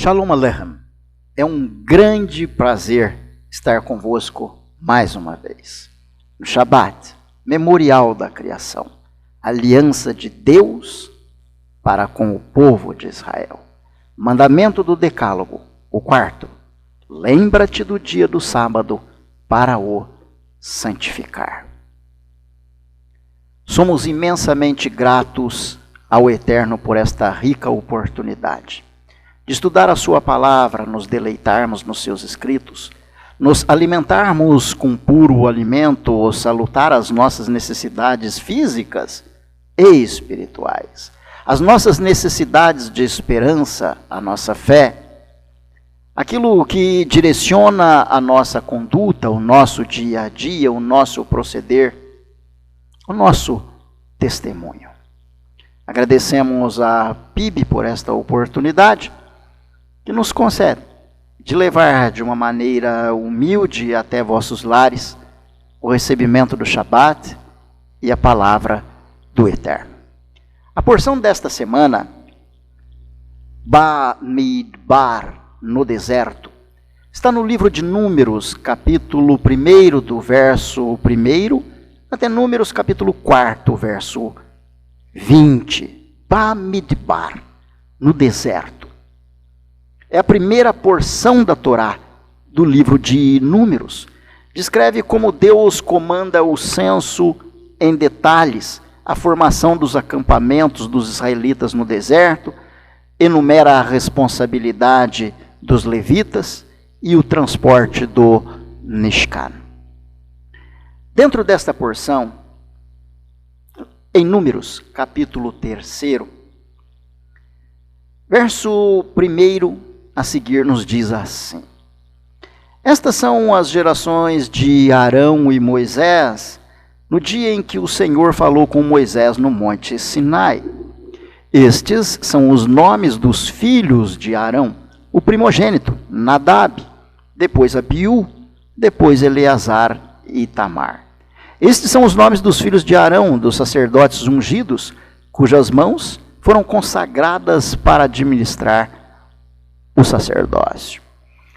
Shalom Aleichem. É um grande prazer estar convosco mais uma vez. No Shabat, memorial da criação, aliança de Deus para com o povo de Israel. Mandamento do Decálogo, o quarto. Lembra-te do dia do sábado para o santificar. Somos imensamente gratos ao Eterno por esta rica oportunidade de estudar a sua palavra, nos deleitarmos nos seus escritos, nos alimentarmos com puro alimento, salutar as nossas necessidades físicas e espirituais, as nossas necessidades de esperança, a nossa fé, aquilo que direciona a nossa conduta, o nosso dia a dia, o nosso proceder, o nosso testemunho. Agradecemos a PIB por esta oportunidade que nos concede de levar de uma maneira humilde até vossos lares o recebimento do Shabat e a palavra do Eterno. A porção desta semana, Bamidbar, no deserto, está no livro de Números, capítulo 1, do verso 1, até Números, capítulo 4, verso 20. Bamidbar, no deserto. É a primeira porção da Torá, do livro de Números. Descreve como Deus comanda o censo em detalhes, a formação dos acampamentos dos israelitas no deserto, enumera a responsabilidade dos levitas e o transporte do Mishkan. Dentro desta porção, em Números, capítulo 3, verso 1 a seguir nos diz assim: Estas são as gerações de Arão e Moisés, no dia em que o Senhor falou com Moisés no monte Sinai. Estes são os nomes dos filhos de Arão: o primogênito, Nadab, depois Abiú, depois Eleazar e Itamar. Estes são os nomes dos filhos de Arão, dos sacerdotes ungidos, cujas mãos foram consagradas para administrar o sacerdócio.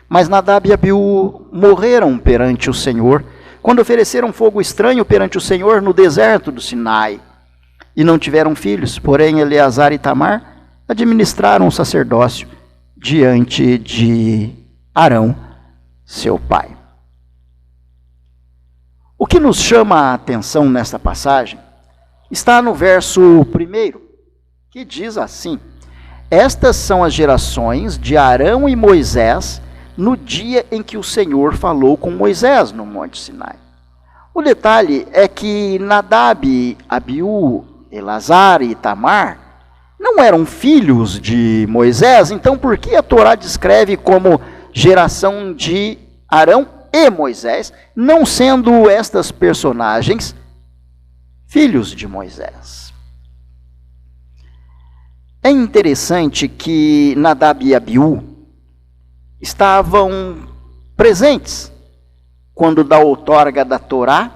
Mas Nadab e Abiú morreram perante o Senhor, quando ofereceram fogo estranho perante o Senhor no deserto do Sinai, e não tiveram filhos, porém Eleazar e Itamar administraram o sacerdócio diante de Arão, seu pai. O que nos chama a atenção nesta passagem está no verso 1, que diz assim: Estas são as gerações de Arão e Moisés no dia em que o Senhor falou com Moisés no monte Sinai. O detalhe é que Nadab, Abiú, Eleazar e Itamar não eram filhos de Moisés, então por que a Torá descreve como geração de Arão e Moisés, não sendo estas personagens filhos de Moisés? É interessante que Nadab e Abiú estavam presentes quando da outorga da Torá,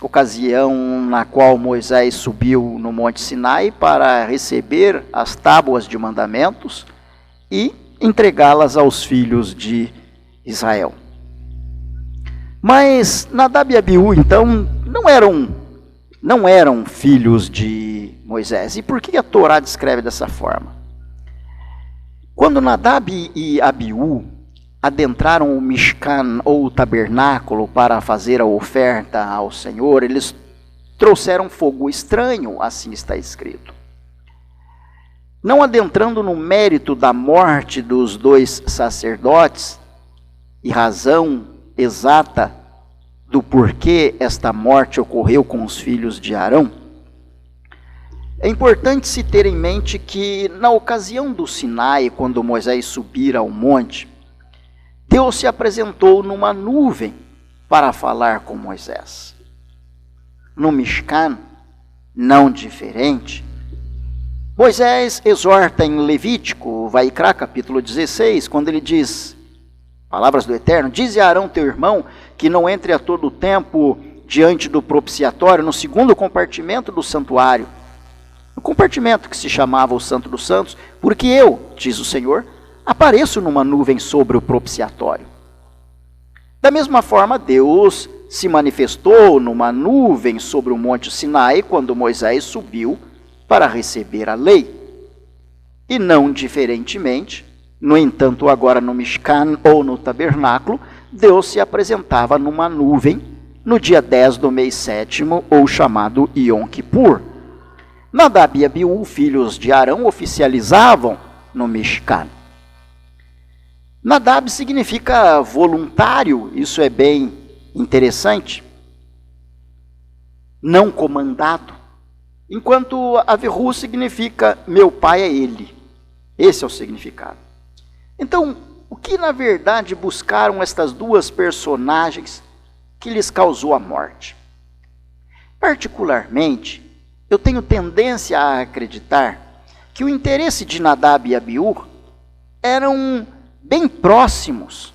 ocasião na qual Moisés subiu no Monte Sinai para receber as tábuas de mandamentos e entregá-las aos filhos de Israel. Mas Nadab e Abiú, então, não eram filhos de Moisés. E por que a Torá descreve dessa forma? Quando Nadab e Abiú adentraram o Mishkan, ou o tabernáculo, para fazer a oferta ao Senhor, eles trouxeram fogo estranho, assim está escrito. Não adentrando no mérito da morte dos dois sacerdotes e razão exata do porquê esta morte ocorreu com os filhos de Arão, é importante se ter em mente que na ocasião do Sinai, quando Moisés subira ao monte, Deus se apresentou numa nuvem para falar com Moisés. No Mishkan, não diferente, Moisés exorta em Levítico, Vaikra, capítulo 16, quando ele diz, palavras do Eterno: Dize a Arão teu irmão que não entre a todo o tempo diante do propiciatório, no segundo compartimento do santuário, no compartimento que se chamava o Santo dos Santos, porque eu, diz o Senhor, apareço numa nuvem sobre o propiciatório. Da mesma forma, Deus se manifestou numa nuvem sobre o monte Sinai quando Moisés subiu para receber a lei. E não diferentemente, no entanto, agora no Mishkan ou no tabernáculo, Deus se apresentava numa nuvem no dia 10 do mês 7º, ou chamado Yom Kippur. Nadab e Abiú, filhos de Arão, oficializavam no Mishkan. Nadab significa voluntário, isso é bem interessante. Não comandado. Enquanto Avihu significa meu pai é ele. Esse é o significado. Então, o que na verdade buscaram estas duas personagens que lhes causou a morte? Particularmente, eu tenho tendência a acreditar que o interesse de Nadab e Abiú eram bem próximos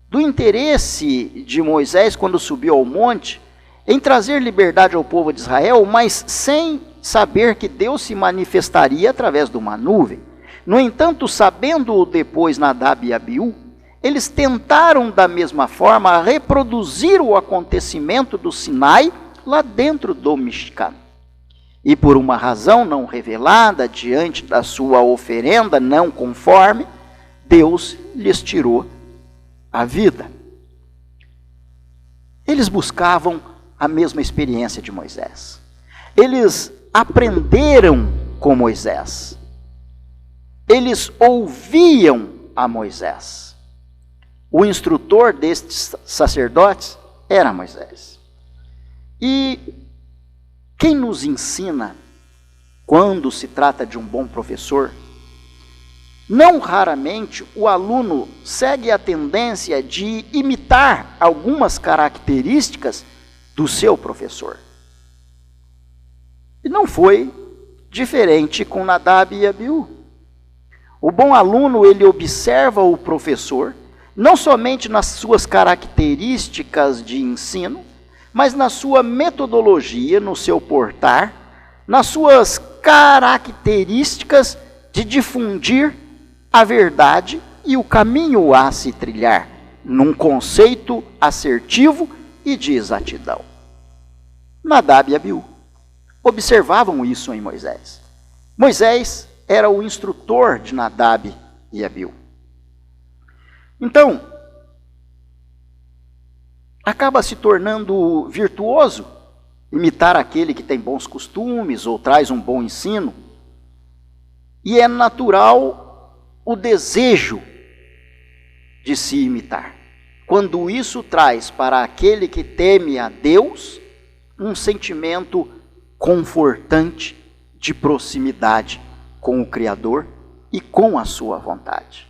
do interesse de Moisés quando subiu ao monte em trazer liberdade ao povo de Israel, mas sem saber que Deus se manifestaria através de uma nuvem. No entanto, sabendo depois Nadab e Abiú, eles tentaram da mesma forma reproduzir o acontecimento do Sinai lá dentro do Mishkan. E por uma razão não revelada, diante da sua oferenda não conforme, Deus lhes tirou a vida. Eles buscavam a mesma experiência de Moisés. Eles aprenderam com Moisés. Eles ouviam a Moisés. O instrutor destes sacerdotes era Moisés. E quem nos ensina, quando se trata de um bom professor, não raramente o aluno segue a tendência de imitar algumas características do seu professor. E não foi diferente com Nadab e Abiú. O bom aluno, ele observa o professor, não somente nas suas características de ensino, mas na sua metodologia, no seu portar, nas suas características de difundir a verdade e o caminho a se trilhar, num conceito assertivo e de exatidão. Nadab e Abiú observavam isso em Moisés. Moisés era o instrutor de Nadab e Abiú. Então, acaba se tornando virtuoso imitar aquele que tem bons costumes ou traz um bom ensino. E é natural o desejo de se imitar. Quando isso traz para aquele que teme a Deus um sentimento confortante de proximidade com o Criador e com a sua vontade.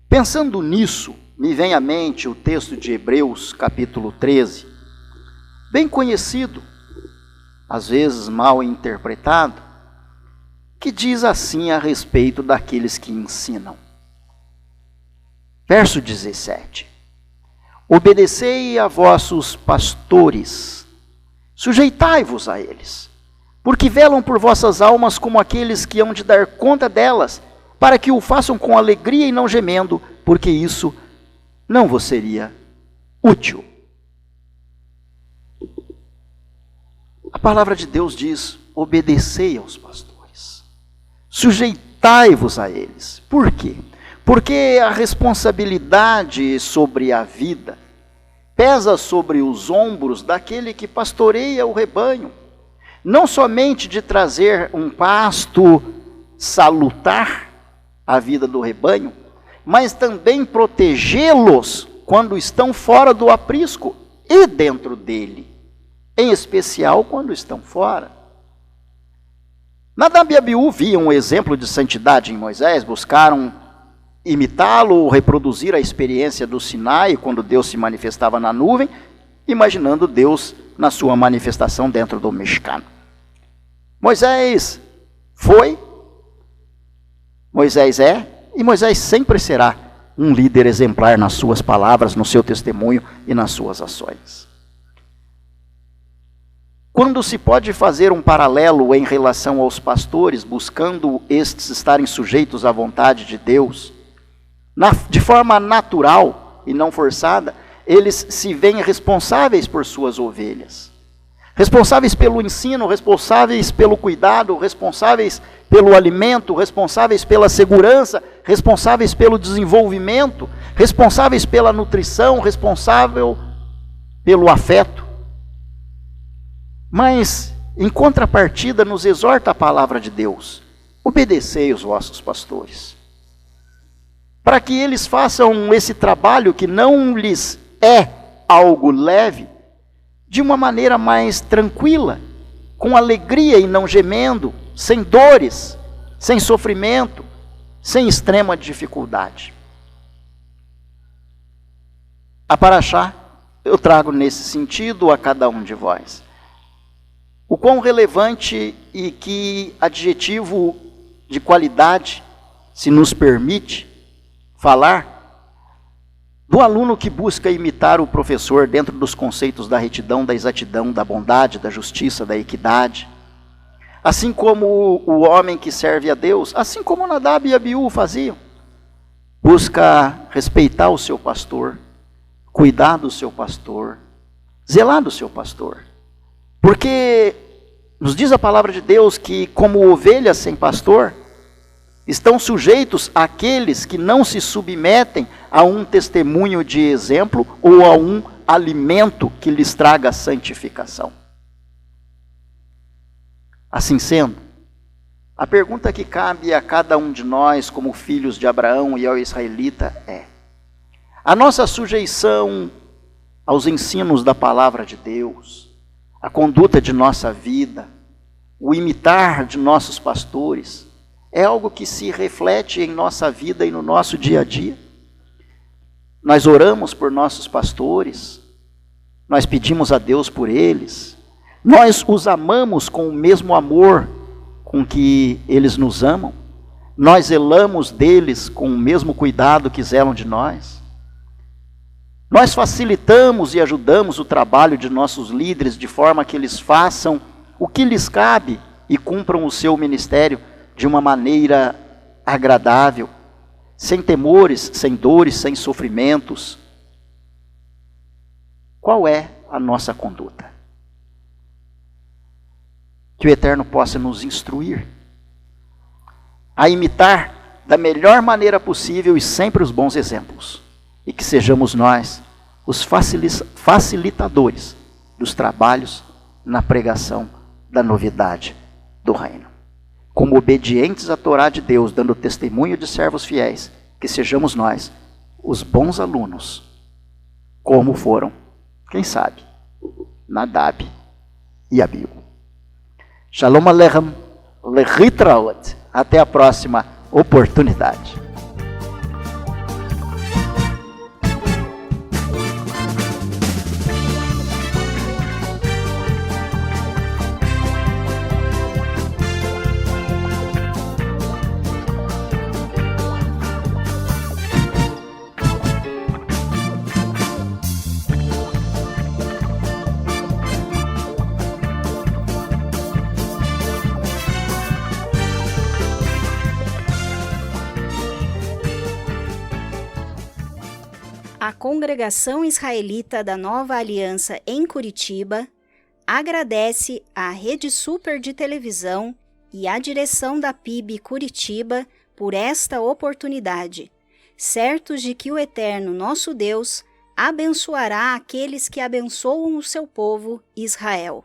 Pensando nisso, me vem à mente o texto de Hebreus, capítulo 13, bem conhecido, às vezes mal interpretado, que diz assim a respeito daqueles que ensinam. Verso 17. Obedecei a vossos pastores, sujeitai-vos a eles, porque velam por vossas almas como aqueles que hão de dar conta delas, para que o façam com alegria e não gemendo, porque isso não vos seria útil. A palavra de Deus diz: obedecei aos pastores, sujeitai-vos a eles. Por quê? Porque a responsabilidade sobre a vida pesa sobre os ombros daquele que pastoreia o rebanho, não somente de trazer um pasto salutar à vida do rebanho, mas também protegê-los quando estão fora do aprisco e dentro dele, em especial quando estão fora. Nadab e Abiú viam um exemplo de santidade em Moisés, buscaram imitá-lo ou reproduzir a experiência do Sinai, quando Deus se manifestava na nuvem, imaginando Deus na sua manifestação dentro do Mishkan. Moisés foi, Moisés é, e Moisés sempre será um líder exemplar nas suas palavras, no seu testemunho e nas suas ações. Quando se pode fazer um paralelo em relação aos pastores, buscando estes estarem sujeitos à vontade de Deus, de forma natural e não forçada, eles se veem responsáveis por suas ovelhas. Responsáveis pelo ensino, responsáveis pelo cuidado, responsáveis pelo alimento, responsáveis pela segurança, responsáveis pelo desenvolvimento, responsáveis pela nutrição, responsável pelo afeto. Mas, em contrapartida, nos exorta a palavra de Deus: obedecei os vossos pastores, para que eles façam esse trabalho que não lhes é algo leve, de uma maneira mais tranquila, com alegria e não gemendo, sem dores, sem sofrimento, sem extrema dificuldade. A paraxá eu trago nesse sentido a cada um de vós. O quão relevante e que adjetivo de qualidade se nos permite falar do aluno que busca imitar o professor dentro dos conceitos da retidão, da exatidão, da bondade, da justiça, da equidade. Assim como o homem que serve a Deus, assim como Nadab e Abiú faziam. Busca respeitar o seu pastor, cuidar do seu pastor, zelar do seu pastor. Porque nos diz a palavra de Deus que, como ovelhas sem pastor, estão sujeitos àqueles que não se submetem a um testemunho de exemplo ou a um alimento que lhes traga santificação. Assim sendo, a pergunta que cabe a cada um de nós, como filhos de Abraão e ao israelita, é: a nossa sujeição aos ensinos da palavra de Deus, a conduta de nossa vida, o imitar de nossos pastores, é algo que se reflete em nossa vida e no nosso dia a dia? Nós oramos por nossos pastores, nós pedimos a Deus por eles, nós os amamos com o mesmo amor com que eles nos amam, nós zelamos deles com o mesmo cuidado que zelam de nós. Nós facilitamos e ajudamos o trabalho de nossos líderes de forma que eles façam o que lhes cabe e cumpram o seu ministério de uma maneira agradável, sem temores, sem dores, sem sofrimentos. Qual é a nossa conduta? Que o Eterno possa nos instruir a imitar da melhor maneira possível e sempre os bons exemplos. E que sejamos nós os facilitadores dos trabalhos na pregação da novidade do reino. Como obedientes à Torá de Deus, dando testemunho de servos fiéis, que sejamos nós os bons alunos, como foram, quem sabe, Nadab e Abiú. Shalom Aleichem, lehitraot. Até a próxima oportunidade. A Congregação Israelita da Nova Aliança em Curitiba agradece à Rede Super de Televisão e à direção da PIB Curitiba por esta oportunidade, certos de que o Eterno nosso Deus abençoará aqueles que abençoam o seu povo Israel.